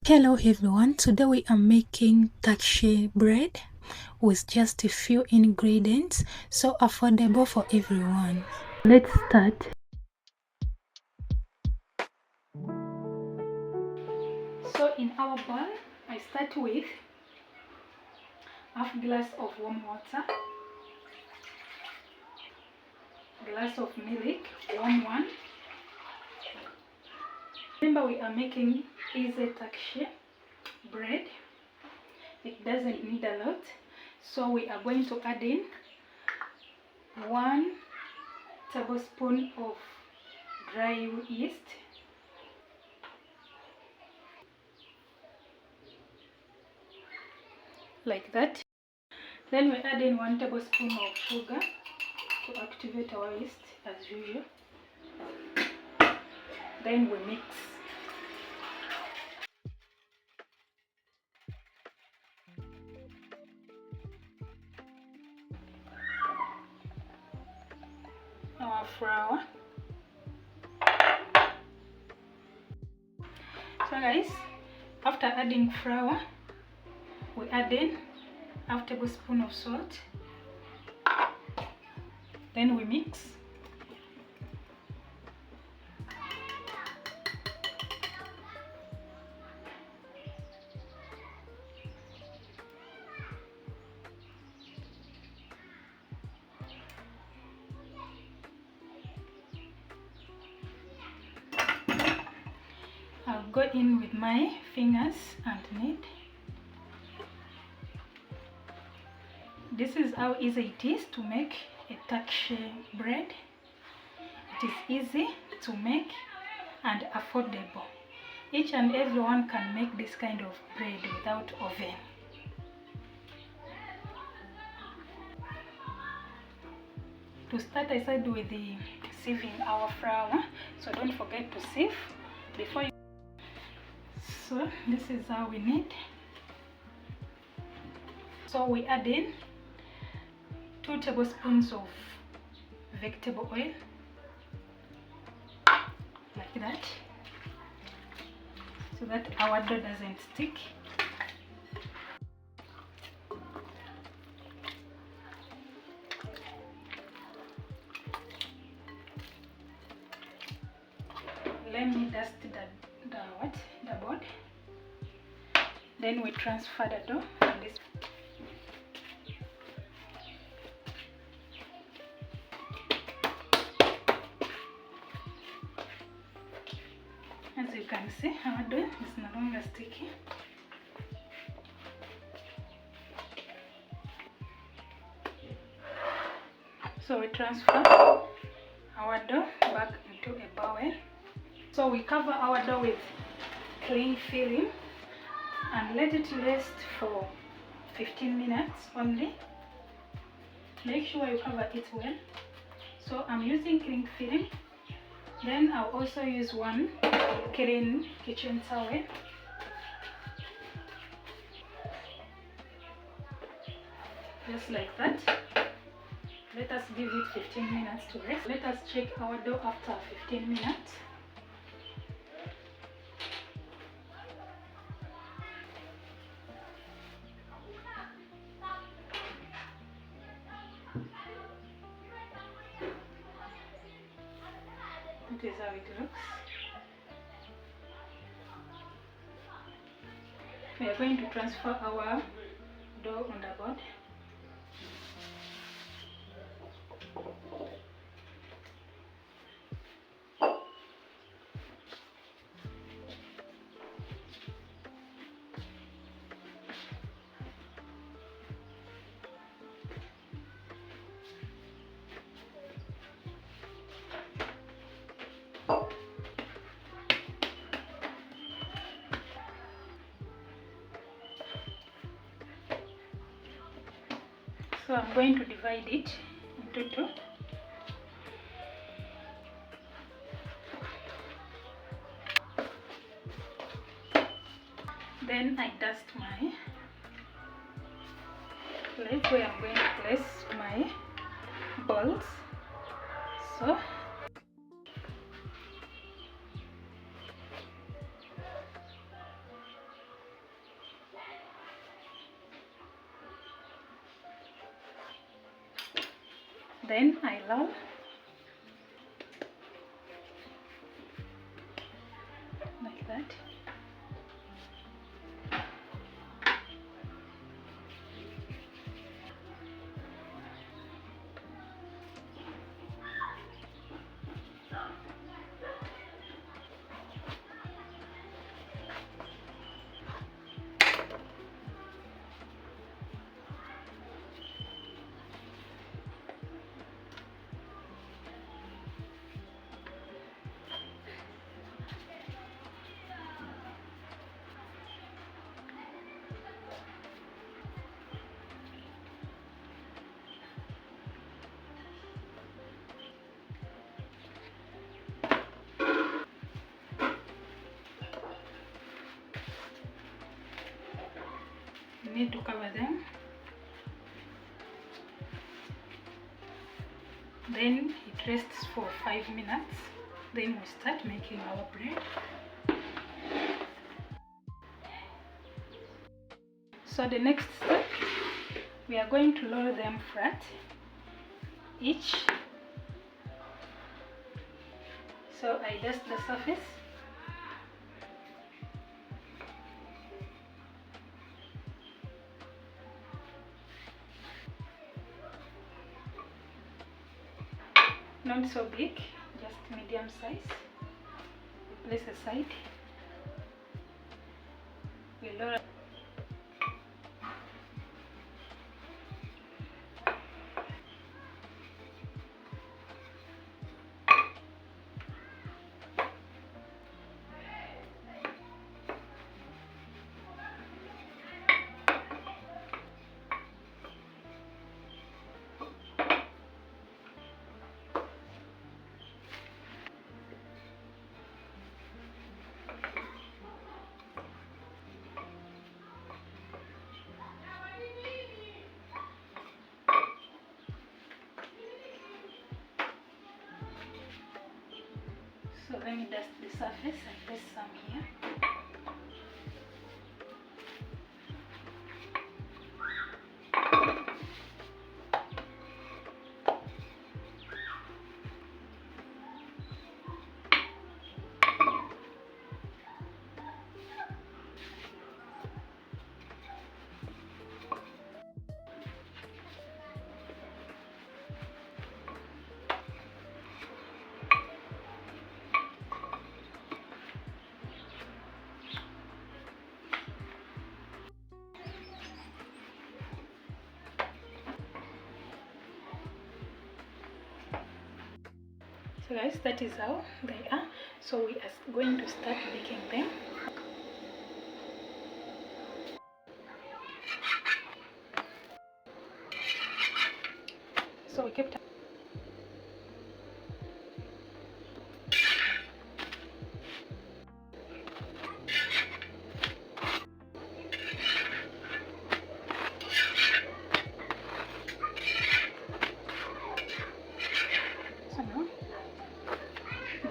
Hello everyone, today we are making Turkish bread with just a few ingredients, so affordable for everyone. Let's start. So in our bowl, I start with half glass of warm water, glass of milk, warm one. Remember we are making easy Turkish bread. It doesn't need a lot, so we are going to add in 1 tablespoon of dry yeast, like that. Then we add in 1 tablespoon of sugar to activate our yeast as usual. Then we mix. Our flour. So guys, after adding flour, we add in half tablespoon of salt. Then we mix. I'll go in with my fingers and knead. This is how easy it is to make a Turkish bread. It is easy to make and affordable. Each and everyone can make this kind of bread without oven. To start, I started with the sieving our flour, so don't forget to sieve before you. So this is how we knead. So we add in 2 tablespoons of vegetable oil, like that, so that our dough doesn't stick. Let me dust the board. Then we transfer the dough on this. As you can see, our dough is no longer sticky. So we transfer our dough back into a bowl. So we cover our dough with cling film and let it rest for 15 minutes only. Make sure you cover it well. So I'm using cling film. Then I'll also use one clean kitchen towel. Just like that. Let us give it 15 minutes to rest. Let us check our dough after 15 minutes. This is how it looks. We are going to transfer our dough on the board. So I'm going to divide it into 2. Then I dust my plate where I'm going to place my balls. So Then I roll like that. Need to cover them. Then it rests for 5 minutes. Then we start making our bread. So the next step, we are going to roll them flat each. So I dust the surface. Not so big, just medium size. We place aside. We lower. So let me dust the surface and place some here. So guys, that is how they are. So we are going to start baking them. So we kept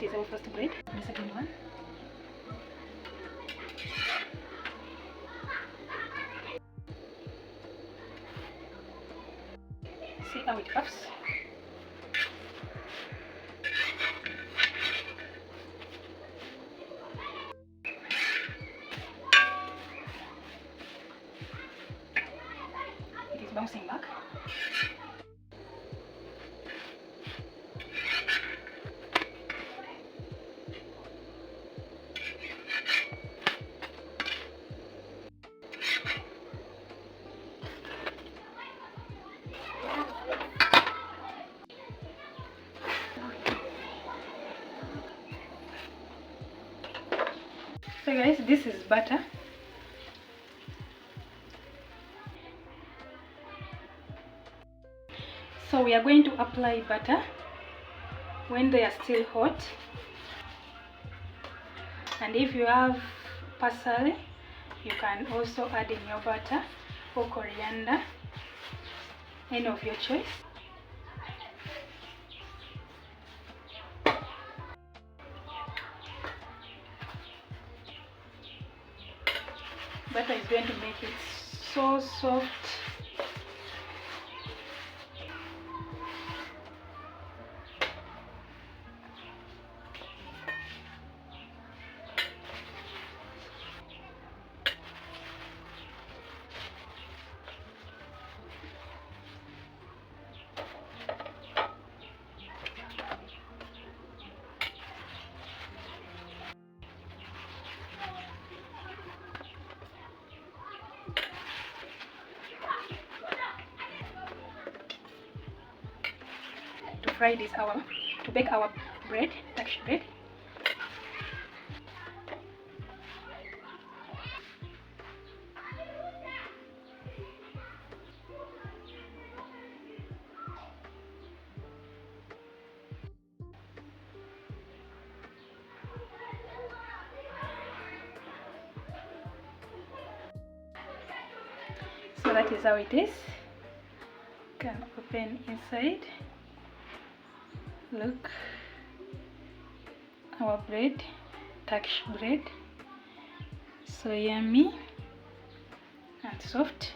it is our first bread. The second one. See how it puffs. It is bouncing back. So guys, this is butter. So we are going to apply butter when they are still hot. And if you have parsley, you can also add in your butter, or coriander, any of your choice. Butter is going to make it so soft. fry this to bake our bread, Turkish bread. So that is how it is. Can open inside. Look, our bread, Turkish bread, so yummy and soft.